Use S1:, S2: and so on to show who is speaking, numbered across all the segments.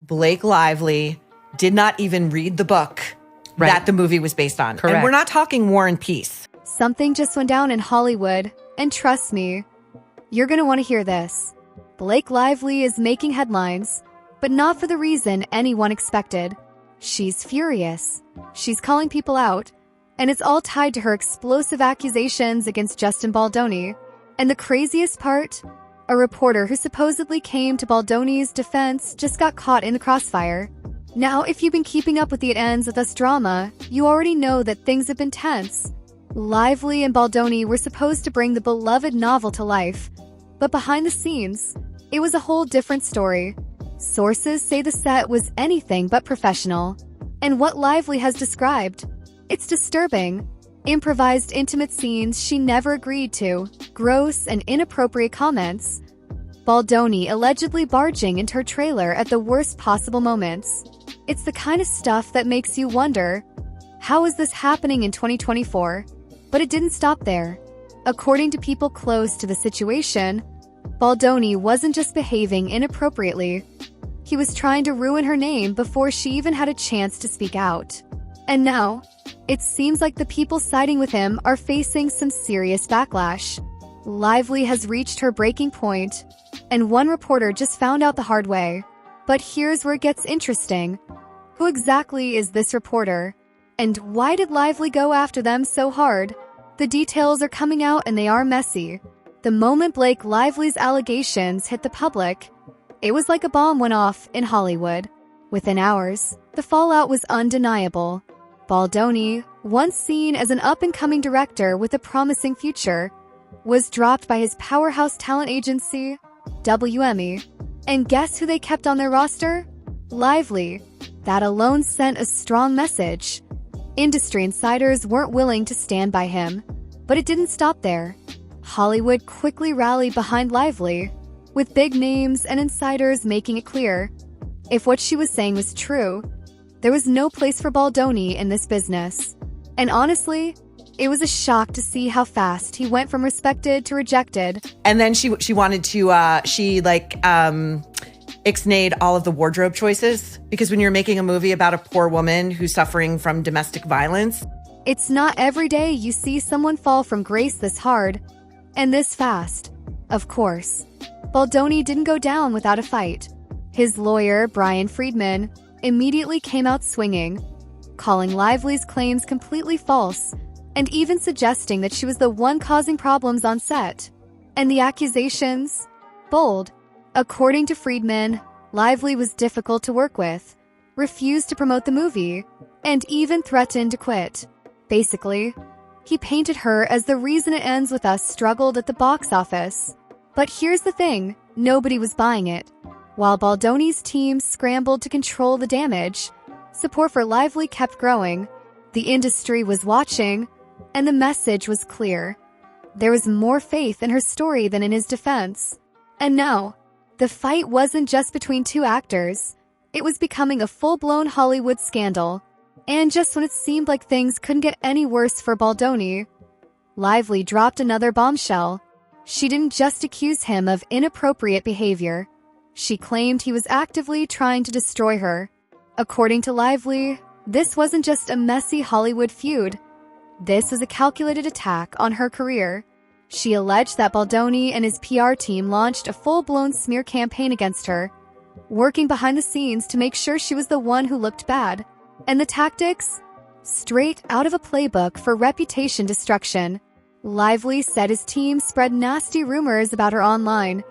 S1: Blake Lively did not even read the book that the movie was based on.
S2: Correct.
S1: And we're not talking War and Peace.
S3: Something just went down in Hollywood, and trust me, you're going to want to hear this. Blake Lively is making headlines, but not for the reason anyone expected. She's furious. She's calling people out, and it's all tied to her explosive accusations against Justin Baldoni. And the craziest part? A reporter who supposedly came to Baldoni's defense just got caught in the crossfire. Now, if you've been keeping up with the It Ends With Us drama, you already know that things have been tense. Lively and Baldoni were supposed to bring the beloved novel to life, but behind the scenes, it was a whole different story. Sources say the set was anything but professional. And what Lively has described, it's disturbing. Improvised intimate scenes she never agreed to, gross and inappropriate comments. Baldoni allegedly barging into her trailer at the worst possible moments. It's the kind of stuff that makes you wonder, how is this happening in 2024? But it didn't stop there. According to people close to the situation, Baldoni wasn't just behaving inappropriately. He was trying to ruin her name before she even had a chance to speak out. And now, it seems like the people siding with him are facing some serious backlash. Lively has reached her breaking point, and one reporter just found out the hard way. But here's where it gets interesting. Who exactly is this reporter? And why did Lively go after them so hard? The details are coming out and they are messy. The moment Blake Lively's allegations hit the public, it was like a bomb went off in Hollywood. Within hours, the fallout was undeniable. Baldoni, once seen as an up-and-coming director with a promising future, was dropped by his powerhouse talent agency, WME. And guess who they kept on their roster? Lively. That alone sent a strong message. Industry insiders weren't willing to stand by him. But it didn't stop there. Hollywood quickly rallied behind Lively, with big names and insiders making it clear. If what she was saying was true, there was no place for Baldoni in this business. And honestly, it was a shock to see how fast he went from respected to rejected.
S1: And then she wanted to, ixnayed all of the wardrobe choices. Because when you're making a movie about a poor woman who's suffering from domestic violence,
S3: it's not every day you see someone fall from grace this hard and this fast. Of course, Baldoni didn't go down without a fight. His lawyer, Brian Friedman, immediately came out swinging, calling Lively's claims completely false and even suggesting that she was the one causing problems on set. And the accusations? Bold. According to Friedman, Lively was difficult to work with, refused to promote the movie, and even threatened to quit. Basically, he painted her as the reason It Ends With Us struggled at the box office. But here's the thing, nobody was buying it. While Baldoni's team scrambled to control the damage, support for Lively kept growing. The industry was watching, and the message was clear. There was more faith in her story than in his defense. And now, the fight wasn't just between two actors. It was becoming a full-blown Hollywood scandal. And just when it seemed like things couldn't get any worse for Baldoni, Lively dropped another bombshell. She didn't just accuse him of inappropriate behavior. She claimed he was actively trying to destroy her. According to Lively, this wasn't just a messy Hollywood feud. This was a calculated attack on her career. She alleged that Baldoni and his PR team launched a full-blown smear campaign against her, working behind the scenes to make sure she was the one who looked bad. And the tactics? Straight out of a playbook for reputation destruction. Lively said his team spread nasty rumors about her online,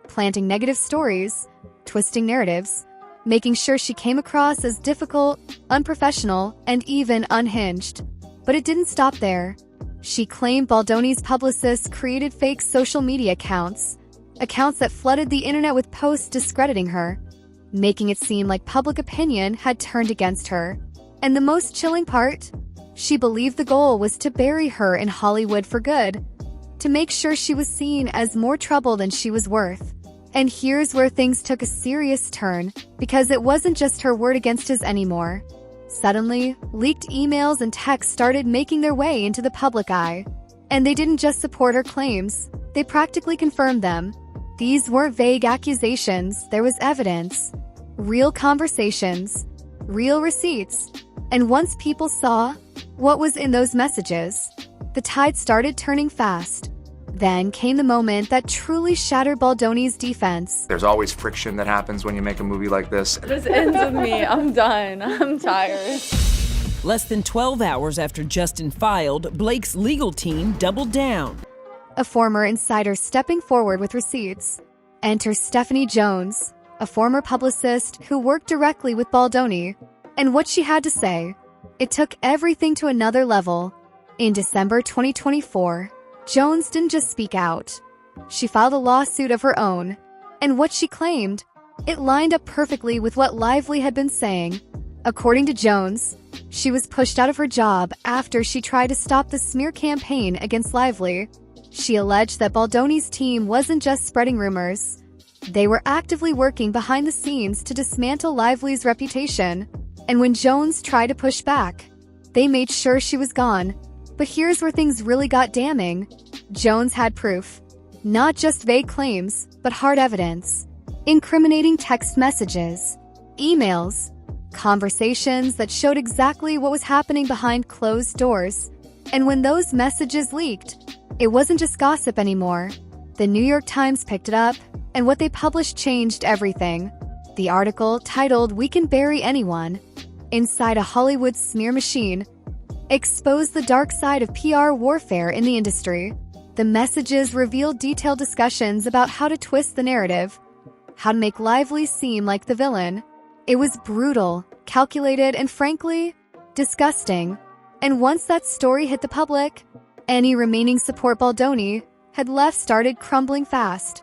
S3: planting negative stories, twisting narratives, making sure she came across as difficult, unprofessional, and even unhinged. But it didn't stop there. She claimed Baldoni's publicists created fake social media accounts that flooded the internet with posts discrediting her, making it seem like public opinion had turned against her. And the most chilling part? She believed the goal was to bury her in Hollywood for good, to make sure she was seen as more trouble than she was worth. And here's where things took a serious turn, because it wasn't just her word against his anymore. Suddenly, leaked emails and texts started making their way into the public eye. And they didn't just support her claims, they practically confirmed them. These weren't vague accusations, there was evidence. real conversations, real receipts. And once people saw what was in those messages, the tide started turning fast. Then came the moment that truly shattered Baldoni's defense.
S2: There's always friction that happens when you make a movie like this.
S4: This ends with me. I'm done. I'm tired.
S5: Less than 12 hours after Justin filed, Blake's legal team doubled down.
S3: A former insider stepping forward with receipts. Enter Stephanie Jones, a former publicist who worked directly with Baldoni. And what she had to say, it took everything to another level. In December 2024, Jones didn't just speak out. She filed a lawsuit of her own. And what she claimed, it lined up perfectly with what Lively had been saying. According to Jones, she was pushed out of her job after she tried to stop the smear campaign against Lively. She alleged that Baldoni's team wasn't just spreading rumors. They were actively working behind the scenes to dismantle Lively's reputation. And when Jones tried to push back, they made sure she was gone. But here's where things really got damning. Jones had proof. Not just vague claims, but hard evidence. Incriminating text messages, emails, conversations that showed exactly what was happening behind closed doors. And when those messages leaked, it wasn't just gossip anymore. The New York Times picked it up, and what they published changed everything. The article, titled "We Can Bury Anyone Inside a Hollywood Smear Machine," exposed the dark side of PR warfare in the industry. The messages revealed detailed discussions about how to twist the narrative, how to make Lively seem like the villain. It was brutal, calculated, and frankly, disgusting. And once that story hit the public, any remaining support Baldoni had left started crumbling fast.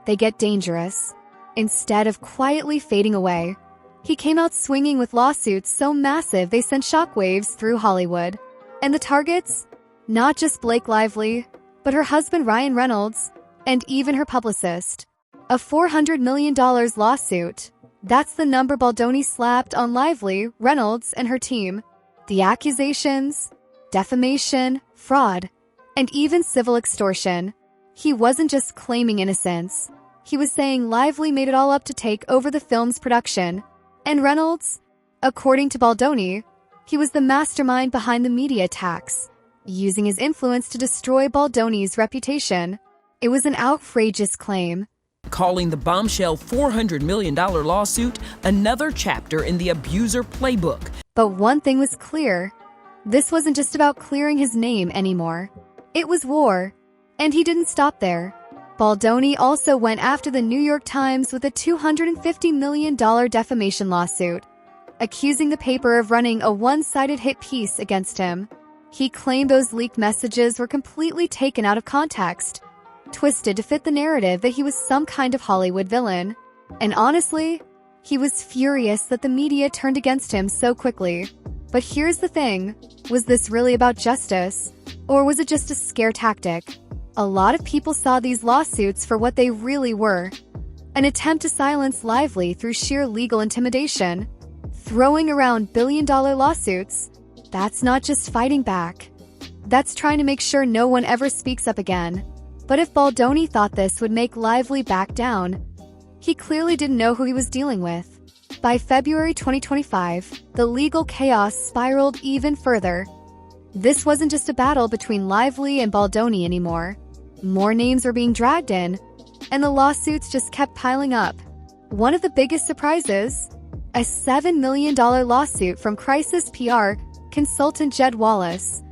S3: They get dangerous. Instead of quietly fading away, he came out swinging with lawsuits so massive they sent shockwaves through Hollywood. And the targets? Not just Blake Lively, but her husband Ryan Reynolds, and even her publicist. A $400 million lawsuit. That's the number Baldoni slapped on Lively, Reynolds, and her team. The accusations, defamation, fraud, and even civil extortion. He wasn't just claiming innocence. He was saying Lively made it all up to take over the film's production. And Reynolds, according to Baldoni, he was the mastermind behind the media attacks, using his influence to destroy Baldoni's reputation. It was an outrageous claim.
S5: Calling the bombshell $400 million lawsuit another chapter in the abuser playbook.
S3: But one thing was clear. This wasn't just about clearing his name anymore. It was war. And he didn't stop there. Baldoni also went after the New York Times with a $250 million defamation lawsuit, accusing the paper of running a one-sided hit piece against him. He claimed those leaked messages were completely taken out of context, twisted to fit the narrative that he was some kind of Hollywood villain. And honestly, he was furious that the media turned against him so quickly. But here's the thing, was this really about justice? Or was it just a scare tactic? A lot of people saw these lawsuits for what they really were. An attempt to silence Lively through sheer legal intimidation. Throwing around billion-dollar lawsuits, that's not just fighting back. That's trying to make sure no one ever speaks up again. But if Baldoni thought this would make Lively back down, he clearly didn't know who he was dealing with. By February 2025, the legal chaos spiraled even further. This wasn't just a battle between Lively and Baldoni anymore. More names were being dragged in, and the lawsuits just kept piling up. One of the biggest surprises? A $7 million lawsuit from crisis PR consultant Jed Wallace,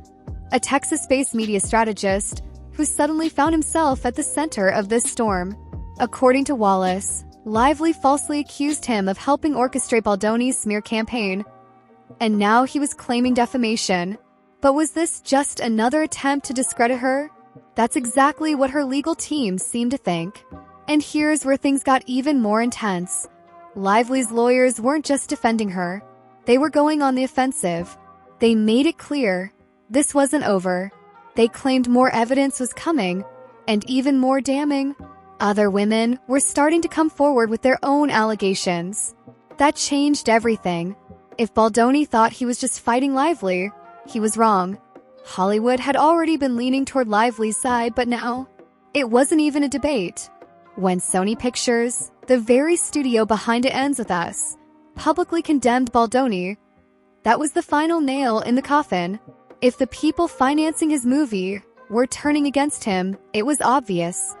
S3: a Texas-based media strategist who suddenly found himself at the center of this storm. According to Wallace, Lively falsely accused him of helping orchestrate Baldoni's smear campaign, and now he was claiming defamation. But was this just another attempt to discredit her? That's exactly what her legal team seemed to think. And here's where things got even more intense. Lively's lawyers weren't just defending her. They were going on the offensive. They made it clear this wasn't over. They claimed more evidence was coming, and even more damning. Other women were starting to come forward with their own allegations. That changed everything. If Baldoni thought he was just fighting Lively, he was wrong. Hollywood had already been leaning toward Lively's side, but now, it wasn't even a debate. When Sony Pictures, the very studio behind It Ends With Us, publicly condemned Baldoni, that was the final nail in the coffin. If the people financing his movie were turning against him, it was obvious.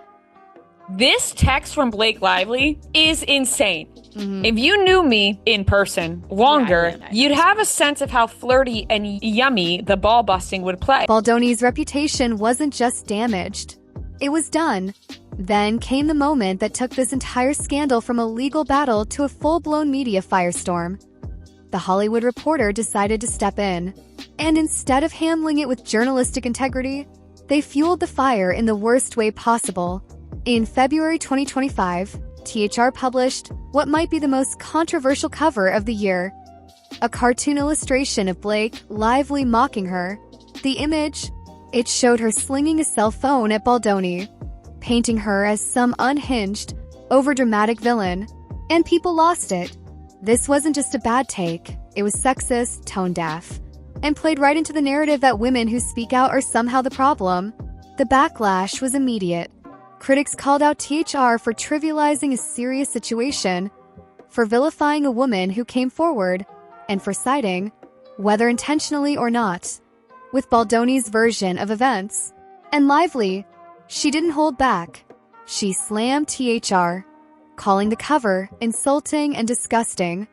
S6: This text from Blake Lively is insane. If you knew me in person longer, you'd have a sense of how flirty and yummy the ball busting would play.
S3: Baldoni's reputation wasn't just damaged. It was done. Then came the moment that took this entire scandal from a legal battle to a full-blown media firestorm. The Hollywood Reporter decided to step in, and instead of handling it with journalistic integrity, they fueled the fire in the worst way possible. In February 2025, THR published what might be the most controversial cover of the year. A cartoon illustration of Blake Lively mocking her. The image, it showed her slinging a cell phone at Baldoni, painting her as some unhinged, overdramatic villain, and people lost it. This wasn't just a bad take, it was sexist, tone-deaf, and played right into the narrative that women who speak out are somehow the problem. The backlash was immediate. Critics called out THR for trivializing a serious situation, for vilifying a woman who came forward, and for siding, whether intentionally or not, with Baldoni's version of events. And Lively, she didn't hold back. She slammed THR, calling the cover insulting and disgusting.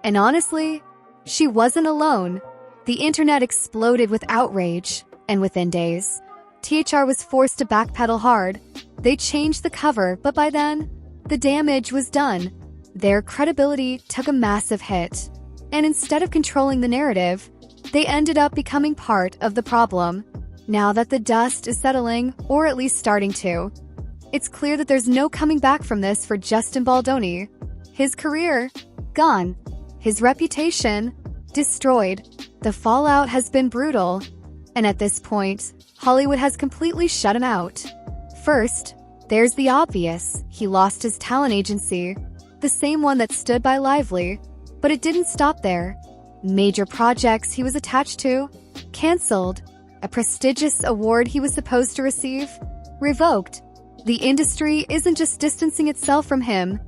S3: And honestly, she wasn't alone. The internet exploded with outrage, and within days, THR was forced to backpedal hard. They changed the cover, but by then, the damage was done. Their credibility took a massive hit. And instead of controlling the narrative, they ended up becoming part of the problem. Now that the dust is settling, or at least starting to, it's clear that there's no coming back from this for Justin Baldoni. His career, gone. His reputation, destroyed. The fallout has been brutal. And at this point, Hollywood has completely shut him out. First, there's the obvious. He lost his talent agency, the same one that stood by Lively. But it didn't stop there. Major projects he was attached to, canceled. A prestigious award he was supposed to receive, revoked. The industry isn't just distancing itself from him,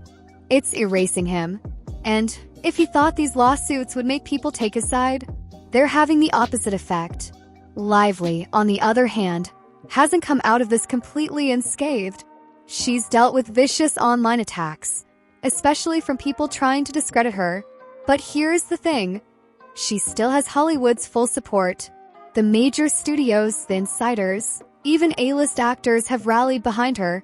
S3: it's erasing him. And if he thought these lawsuits would make people take his side, they're having the opposite effect. Lively, on the other hand, hasn't come out of this completely unscathed. She's dealt with vicious online attacks, especially from people trying to discredit her. But here's the thing, she still has Hollywood's full support. The major studios, the insiders, even A-list actors have rallied behind her,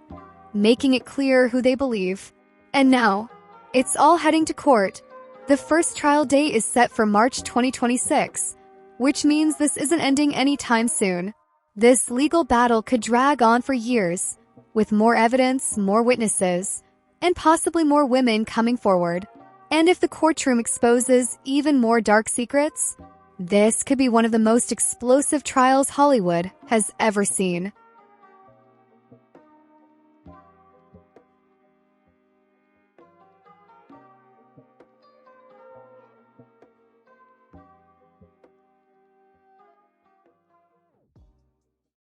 S3: making it clear who they believe. And now, it's all heading to court. The first trial date is set for March 2026, which means this isn't ending anytime soon. This legal battle could drag on for years, with more evidence, more witnesses, and possibly more women coming forward. And if the courtroom exposes even more dark secrets, this could be one of the most explosive trials Hollywood has ever seen.